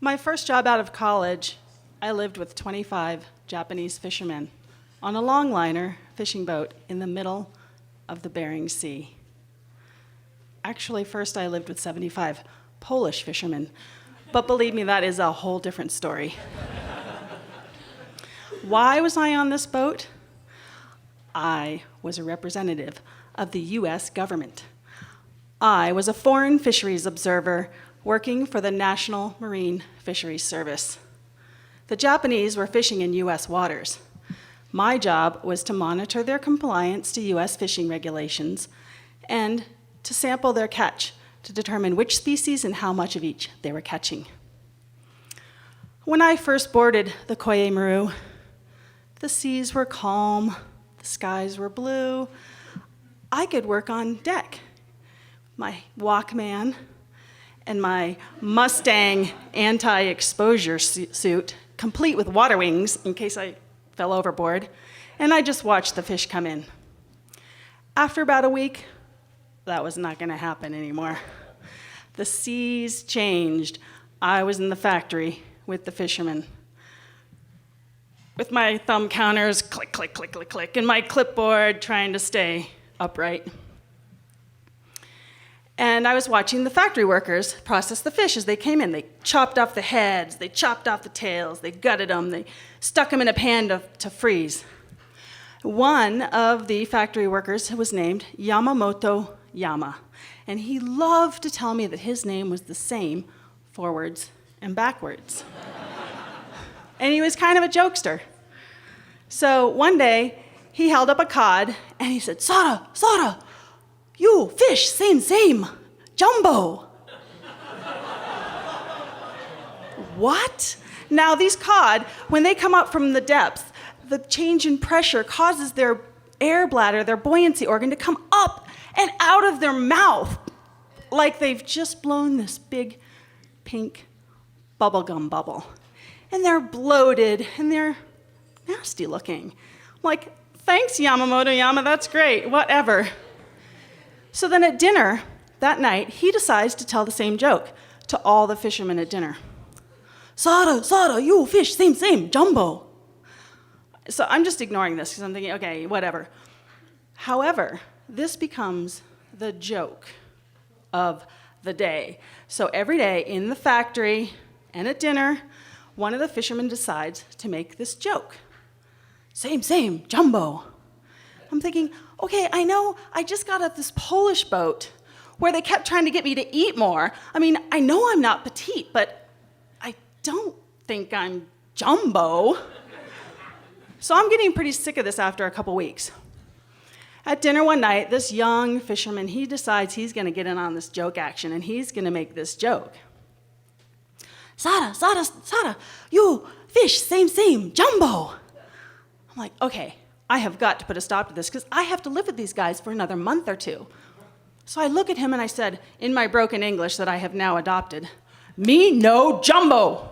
My first job out of college, I lived with 25 Japanese fishermen on a longliner fishing boat in the middle of the Bering Sea. Actually, first I lived with 75 Polish fishermen, but believe me, that is a whole different story. Why was I on this boat? I was a representative of the US government. I was a foreign fisheries observer working for the National Marine Fisheries Service. The Japanese were fishing in US waters. My job was to monitor their compliance to US fishing regulations and to sample their catch to determine which species and how much of each they were catching. When I first boarded the Koye Maru, the seas were calm, the skies were blue. I could work on deck. My Walkman and my Mustang anti-exposure suit, complete with water wings in case I fell overboard, and I just watched the fish come in. After about a week, that was not going to happen anymore. The seas changed. I was in the factory with the fishermen, with my thumb counters, click, click, click, click, click, and my clipboard trying to stay upright. And I was watching the factory workers process the fish as they came in. They chopped off the heads, they chopped off the tails, they gutted them, they stuck them in a pan to freeze. One of the factory workers was named Yamamoto Yama, and he loved to tell me that his name was the same forwards and backwards. And he was kind of a jokester. So one day, he held up a cod, and he said, "Sara, Sara, you fish, same, jumbo." What? Now these cod, when they come up from the depths, the change in pressure causes their air bladder, their buoyancy organ, to come up and out of their mouth like they've just blown this big pink bubblegum bubble. And they're bloated and they're nasty looking. I'm like, thanks, Yamamoto Yama, that's great, whatever. So then at dinner that night, he decides to tell the same joke to all the fishermen at dinner. "Sara, Sara, you fish, same, jumbo." So I'm just ignoring this because I'm thinking, okay, whatever. However, this becomes the joke of the day. So every day in the factory and at dinner, one of the fishermen decides to make this joke. Same, jumbo. I'm thinking, okay, I know I just got off this Polish boat where they kept trying to get me to eat more. I mean, I know I'm not petite, but I don't think I'm jumbo. So I'm getting pretty sick of this after a couple weeks. At dinner one night, this young fisherman, he decides he's going to get in on this joke action, and he's going to make this joke. "Sara, you fish, same, jumbo." I'm like, okay, I have got to put a stop to this because I have to live with these guys for another month or two. So I look at him and I said, in my broken English that I have now adopted, "Me no jumbo.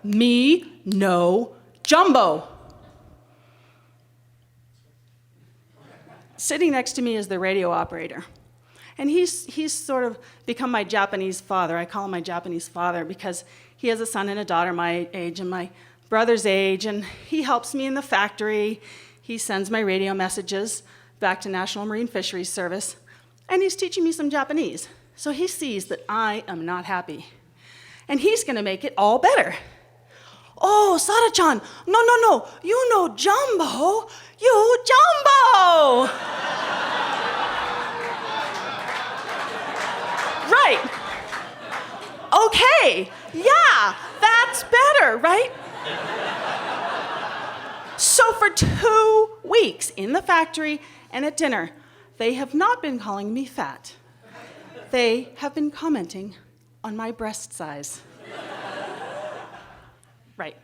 Me no jumbo." Sitting next to me is the radio operator. And he's sort of become my Japanese father. I call him my Japanese father because he has a son and a daughter my age and my brother's age, and he helps me in the factory. He sends my radio messages back to National Marine Fisheries Service, and he's teaching me some Japanese. So he sees that I am not happy, and he's going to make it all better. "Oh, Sara-chan, no, you know jumbo, you jumbo." Right. Okay, yeah, that's better, right? So for 2 weeks in the factory and at dinner, they have not been calling me fat. They have been commenting on my breast size. Right.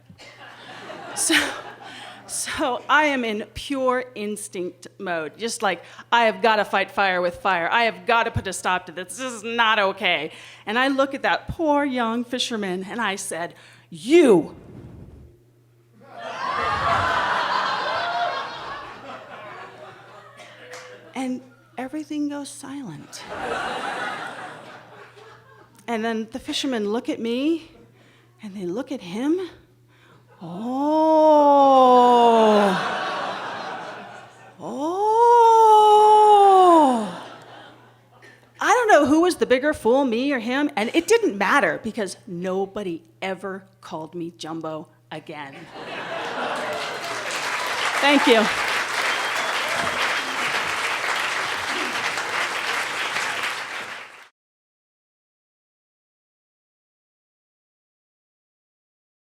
So I am in pure instinct mode, just like I have got to fight fire with fire. I have got to put a stop to this. This is not okay. And I look at that poor young fisherman and I said, "You." And everything goes silent. And then the fishermen look at me and they look at him. Oh. I don't know who was the bigger fool, me or him, and it didn't matter because nobody ever called me Jumbo again. Thank you.